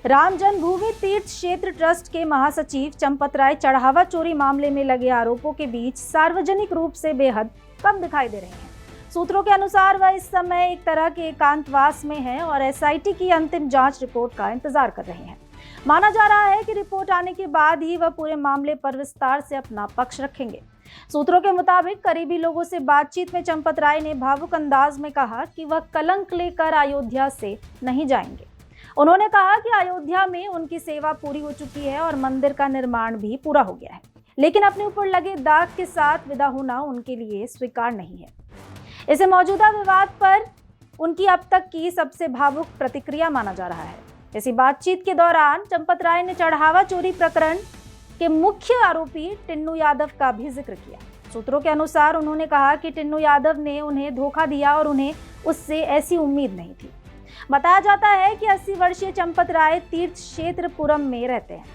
राम जन्मभूमि तीर्थ क्षेत्र ट्रस्ट के महासचिव चंपत राय चढ़ावा चोरी मामले में लगे आरोपों के बीच सार्वजनिक रूप से बेहद कम दिखाई दे रहे हैं। सूत्रों के अनुसार वह इस समय एक तरह के एकांतवास में हैं और एसआईटी की अंतिम जांच रिपोर्ट का इंतजार कर रहे हैं। माना जा रहा है कि रिपोर्ट आने के बाद ही वह पूरे मामले पर विस्तार से अपना पक्ष रखेंगे। सूत्रों के मुताबिक करीबी लोगों से बातचीत में चंपत राय ने भावुक अंदाज में कहा कि वह कलंक लेकर अयोध्या से नहीं जाएंगे। उन्होंने कहा कि अयोध्या में उनकी सेवा पूरी हो चुकी है और मंदिर का निर्माण भी पूरा हो गया है, लेकिन अपने ऊपर लगे दाग के साथ विदा होना उनके लिए स्वीकार नहीं है। इसे मौजूदा विवाद पर उनकी अब तक की सबसे भावुक प्रतिक्रिया माना जा रहा है। इसी बातचीत के दौरान चंपत राय ने चढ़ावा चोरी प्रकरण के मुख्य आरोपी टिन्नू यादव का भी जिक्र किया। सूत्रों के अनुसार उन्होंने कहा कि टिन्नू यादव ने उन्हें धोखा दिया और उन्हें उससे ऐसी उम्मीद नहीं थी। बताया जाता है कि 80 वर्षीय चंपत राय तीर्थ क्षेत्र पुरम में रहते हैं।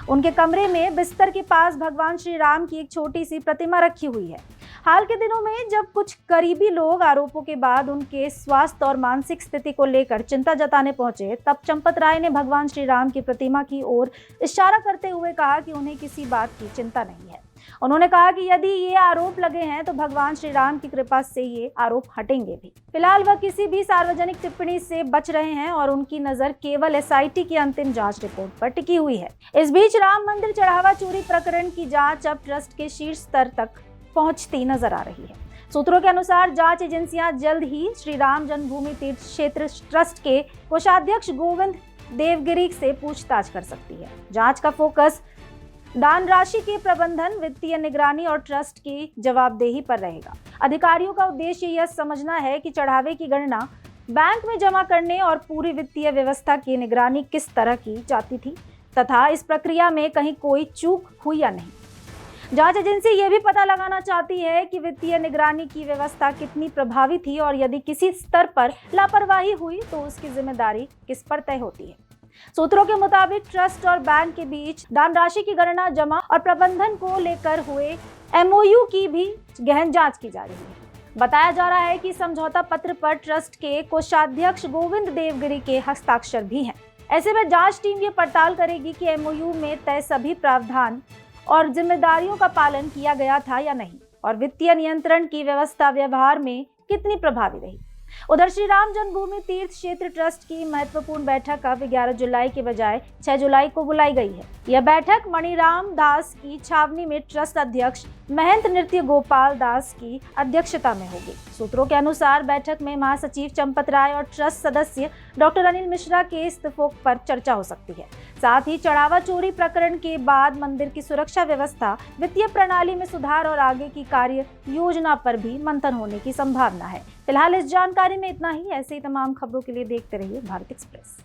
उनके कमरे में बिस्तर के पास भगवान श्री राम की एक छोटी सी प्रतिमा रखी हुई है। हाल के दिनों में जब कुछ करीबी लोग आरोपों के बाद उनके स्वास्थ्य और मानसिक स्थिति को लेकर चिंता जताने पहुंचे, तब चंपत राय ने भगवान श्री राम की प्रतिमा की ओर इशारा करते हुए कहा कि उन्हें किसी बात की चिंता नहीं है। उन्होंने कहा कि यदि ये आरोप लगे हैं तो भगवान श्री राम की कृपा से ये आरोप हटेंगे भी। फिलहाल वह किसी भी सार्वजनिक टिप्पणी से बच रहे हैं और उनकी नजर केवल एसआईटी की अंतिम जांच रिपोर्ट पर टिकी हुई है। इस बीच राम मंदिर चढ़ावा चोरी प्रकरण की जांच अब ट्रस्ट के शीर्ष स्तर तक पहुंचती नजर आ रही है। सूत्रों के अनुसार जांच एजेंसियां जल्द ही श्री राम जन्मभूमि तीर्थ क्षेत्र ट्रस्ट के कोषाध्यक्ष गोविंद देवगिरी से पूछताछ कर सकती है। जांच का फोकस दान राशि के प्रबंधन, वित्तीय निगरानी और ट्रस्ट की जवाबदेही पर रहेगा। अधिकारियों का उद्देश्य यह समझना है कि चढ़ावे की गणना बैंक में जमा करने और पूरी वित्तीय व्यवस्था की निगरानी किस तरह की जाती थी तथा इस प्रक्रिया में कहीं कोई चूक हुई या नहीं। जांच एजेंसी ये भी पता लगाना चाहती है कि वित्तीय निगरानी की व्यवस्था कितनी प्रभावी थी और यदि किसी स्तर पर लापरवाही हुई तो उसकी जिम्मेदारी किस पर तय होती है। सूत्रों के मुताबिक ट्रस्ट और बैंक के बीच दान राशि की गणना, जमा और प्रबंधन को लेकर हुए एमओयू की भी गहन जांच की जा रही है। बताया जा रहा है कि समझौता पत्र पर ट्रस्ट के कोषाध्यक्ष गोविंद देवगिरी के हस्ताक्षर भी हैं। ऐसे में जांच टीम ये पड़ताल करेगी कि एमओयू में तय सभी प्रावधान और जिम्मेदारियों का पालन किया गया था या नहीं और वित्तीय नियंत्रण की व्यवस्था व्यवहार में कितनी प्रभावी रही। उधर श्री राम जन्मभूमि तीर्थ क्षेत्र ट्रस्ट की महत्वपूर्ण बैठक अब 11 जुलाई के बजाय 6 जुलाई को बुलाई गई है। यह बैठक मणिराम दास की छावनी में ट्रस्ट अध्यक्ष महंत नृत्य गोपाल दास की अध्यक्षता में होगी। सूत्रों के अनुसार बैठक में महासचिव चंपत राय और ट्रस्ट सदस्य डॉक्टर अनिल मिश्रा के इस्तीफों पर चर्चा हो सकती है। साथ ही चढ़ावा चोरी प्रकरण के बाद मंदिर की सुरक्षा व्यवस्था, वित्तीय प्रणाली में सुधार और आगे की कार्य योजना पर भी मंथन होने की संभावना है। फिलहाल इस जानकारी में इतना ही। ऐसे ही तमाम खबरों के लिए देखते रहिए भारत एक्सप्रेस।